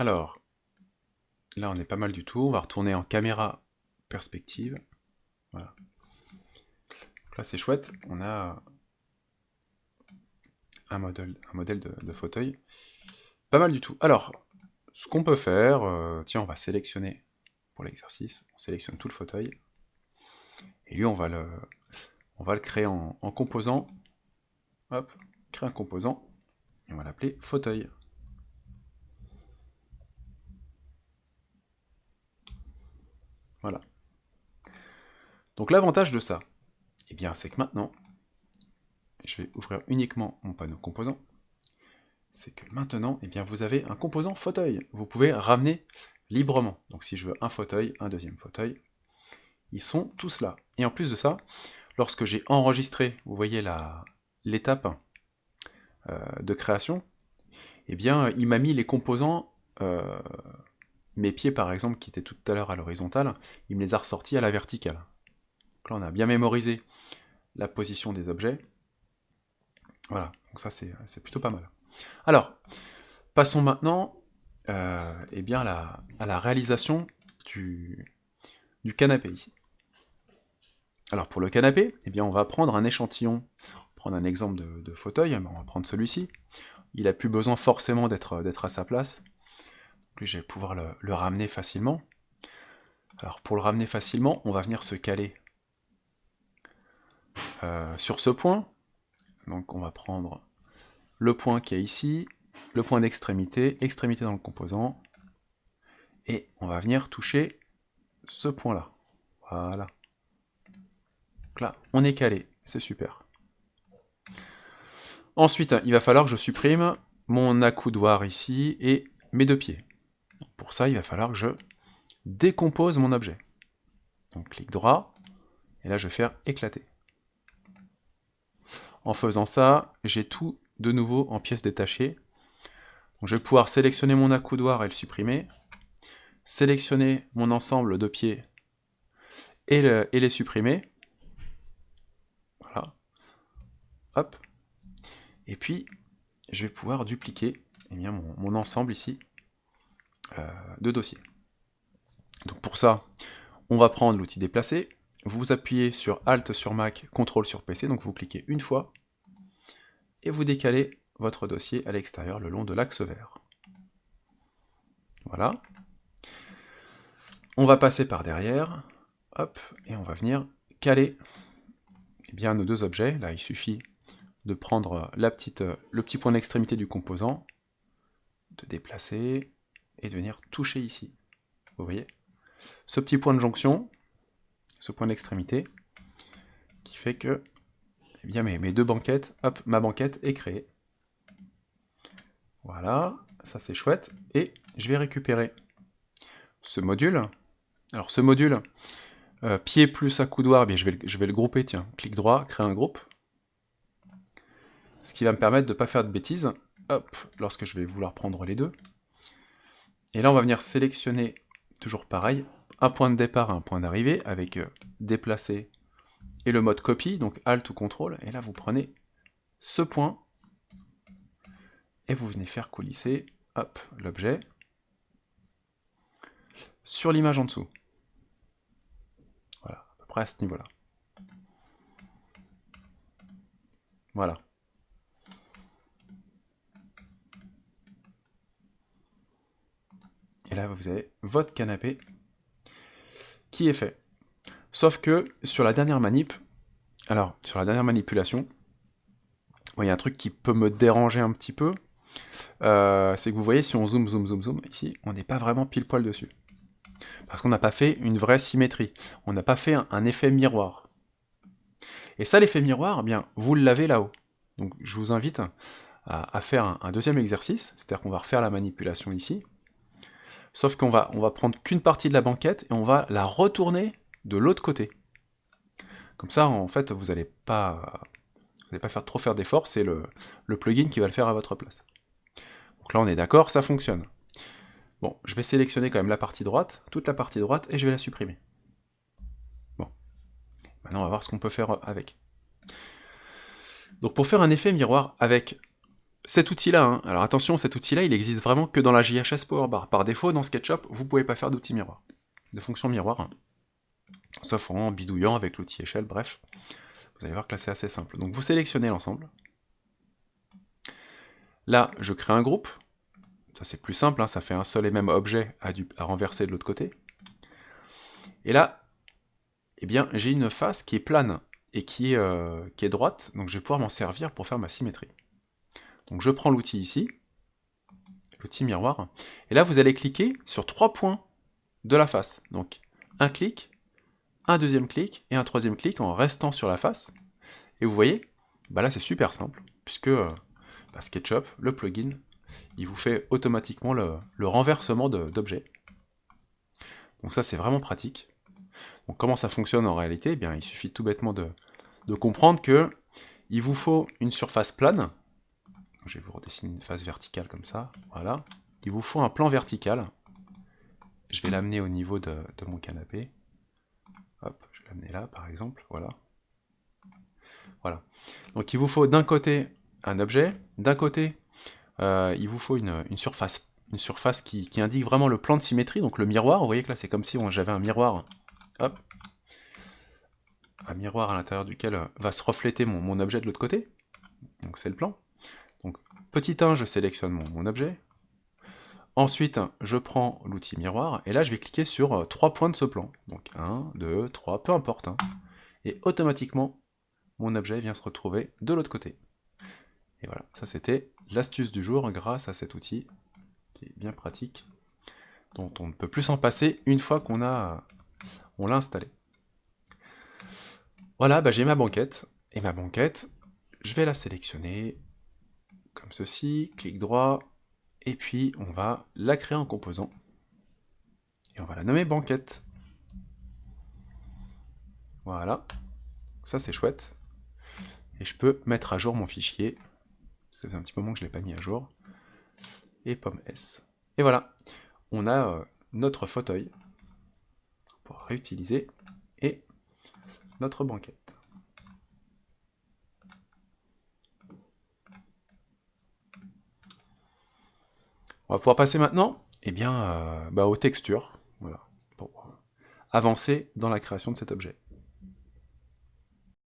Alors, là on est pas mal du tout, on va retourner en caméra perspective. Voilà. Donc là c'est chouette, on a un modèle de fauteuil. Pas mal du tout. Alors, ce qu'on peut faire, tiens, on va sélectionner pour l'exercice, on sélectionne tout le fauteuil, et lui on va le créer en composant. Hop, créer un composant, et on va l'appeler fauteuil. Voilà. Donc l'avantage de ça, eh bien, c'est que maintenant, je vais ouvrir uniquement mon panneau composant, c'est que maintenant, eh bien, vous avez un composant fauteuil. Vous pouvez ramener librement. Donc si je veux un fauteuil, un deuxième fauteuil, ils sont tous là. Et en plus de ça, lorsque j'ai enregistré, vous voyez l'étape de création, eh bien, il m'a mis les composants, mes pieds par exemple, qui étaient tout à l'heure à l'horizontale, il me les a ressortis à la verticale. Donc là, on a bien mémorisé la position des objets. Voilà, donc ça c'est plutôt pas mal. Alors, passons maintenant eh bien, à la réalisation du canapé ici. Alors pour le canapé, eh bien, on va prendre un échantillon, prendre un exemple de fauteuil, on va prendre celui-ci. Il n'a plus besoin forcément d'être à sa place. Donc je vais pouvoir le ramener facilement. Alors pour le ramener facilement, on va venir se caler sur ce point. Donc on va prendre le point qui est ici, le point d'extrémité, extrémité dans le composant, et on va venir toucher ce point-là. Voilà. Donc là, on est calé, c'est super. Ensuite, il va falloir que je supprime mon accoudoir ici et mes deux pieds. Donc pour ça, il va falloir que je décompose mon objet. Donc clic droit, et là je vais faire éclater. En faisant ça, j'ai tout de nouveau en pièces détachées. Donc je vais pouvoir sélectionner mon accoudoir et le supprimer, sélectionner mon ensemble de pieds et les supprimer. Voilà. Hop. Et puis, je vais pouvoir dupliquer eh bien, mon ensemble ici de dossiers. Donc pour ça, on va prendre l'outil déplacer, vous appuyez sur Alt sur Mac, CTRL sur PC, donc vous cliquez une fois, et vous décalez votre dossier à l'extérieur le long de l'axe vert. Voilà. On va passer par derrière, hop, et on va venir caler eh bien, nos deux objets. Là, il suffit de prendre le petit point d'extrémité du composant, de déplacer, et de venir toucher ici. Vous voyez? Ce petit point de jonction, ce point d'extrémité, qui fait que eh bien, mes deux banquettes, hop, ma banquette est créée. Voilà, ça c'est chouette. Et je vais récupérer ce module. Alors ce module, pied plus accoudoir, eh bien, je vais le grouper, tiens, clic droit, créer un groupe. Ce qui va me permettre de ne pas faire de bêtises, hop, lorsque je vais vouloir prendre les deux. Et là on va venir sélectionner, toujours pareil, un point de départ et un point d'arrivée, avec déplacer et le mode copie, donc Alt ou CTRL, et là vous prenez ce point, et vous venez faire coulisser, hop, l'objet, sur l'image en dessous. Voilà, à peu près à ce niveau-là. Voilà. Et là, vous avez votre canapé qui est fait. Sauf que, sur la dernière manip, alors, sur la dernière manipulation, il y a un truc qui peut me déranger un petit peu, c'est que vous voyez, si on zoom, ici, on n'est pas vraiment pile poil dessus. Parce qu'on n'a pas fait une vraie symétrie. On n'a pas fait un effet miroir. Et ça, l'effet miroir, eh bien, vous l'avez là-haut. Donc, je vous invite à faire un deuxième exercice, c'est-à-dire qu'on va refaire la manipulation ici, sauf qu'on va prendre qu'une partie de la banquette et on va la retourner de l'autre côté. Comme ça, en fait, vous n'allez pas trop faire d'efforts, c'est le plugin qui va le faire à votre place. Donc là, on est d'accord, ça fonctionne. Bon, je vais sélectionner quand même la partie droite, toute la partie droite, et je vais la supprimer. Bon. Maintenant, on va voir ce qu'on peut faire avec. Donc pour faire un effet miroir avec cet outil-là, hein, alors attention, cet outil-là, il existe vraiment que dans la JHS Powerbar. Par défaut, dans SketchUp, vous pouvez pas faire d'outil miroir, de fonction miroir, hein, sauf en bidouillant avec l'outil échelle, bref. Vous allez voir que là, c'est assez simple. Donc vous sélectionnez l'ensemble. Là, je crée un groupe. Ça, c'est plus simple, hein, ça fait un seul et même objet à renverser de l'autre côté. Et là, eh bien, j'ai une face qui est plane et qui est droite, donc je vais pouvoir m'en servir pour faire ma symétrie. Donc je prends l'outil ici, l'outil miroir, et là vous allez cliquer sur 3 points de la face. Donc un clic, un deuxième clic et un troisième clic en restant sur la face. Et vous voyez, bah là c'est super simple, puisque SketchUp, le plugin, il vous fait automatiquement le renversement d'objets. Donc ça c'est vraiment pratique. Donc comment ça fonctionne en réalité? Eh bien, il suffit tout bêtement de comprendre que il vous faut une surface plane. Je vais vous redessiner une face verticale comme ça, voilà. Il vous faut un plan vertical. Je vais l'amener au niveau de mon canapé. Hop, je vais l'amener là par exemple, voilà. Voilà. Donc il vous faut d'un côté un objet, d'un côté il vous faut une surface qui indique vraiment le plan de symétrie, donc le miroir. Vous voyez que là c'est comme si j'avais un miroir, hop, un miroir à l'intérieur duquel va se refléter mon objet de l'autre côté. Donc c'est le plan. Donc petit 1, je sélectionne mon objet. Ensuite, je prends l'outil miroir, et là je vais cliquer sur 3 points de ce plan. Donc 1, 2, 3, peu importe. Hein. Et automatiquement, mon objet vient se retrouver de l'autre côté. Et voilà, ça c'était l'astuce du jour grâce à cet outil, qui est bien pratique, dont on ne peut plus s'en passer une fois qu'on l'a installé. Voilà, bah, j'ai ma banquette, et ma banquette, je vais la sélectionner, comme ceci, clic droit, et puis on va la créer en composant. Et on va la nommer banquette. Voilà, ça c'est chouette. Et je peux mettre à jour mon fichier. Ça fait un petit moment que je ne l'ai pas mis à jour. Et pomme S. Et voilà, on a notre fauteuil pour réutiliser et notre banquette. On va pouvoir passer maintenant aux textures, voilà, pour avancer dans la création de cet objet.